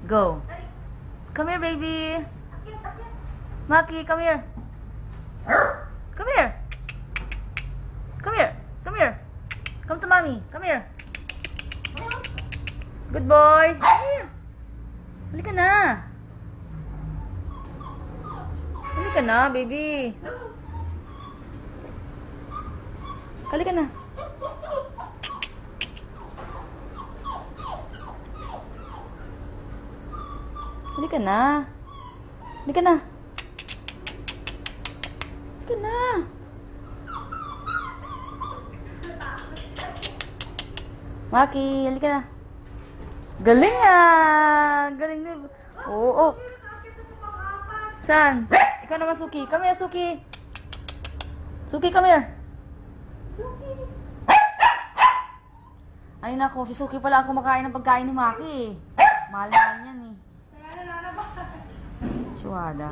Go. Come here, baby. Maki, come here. Come here. Come here. Come here. Come to mommy. Come here. Good boy. Come here. Halika na. Halika na, baby. Halika na. Halika na. Halika na. Halika na. Maki, halika na. Galing ah! Galing din. Oo. Saan? Ikaw naman, Suki. Come here, Suki. Suki, come here. Ay nako, si Suki pala ang kumakain ng pagkain ni Maki. Mahal-mahal yan eh. Suwada.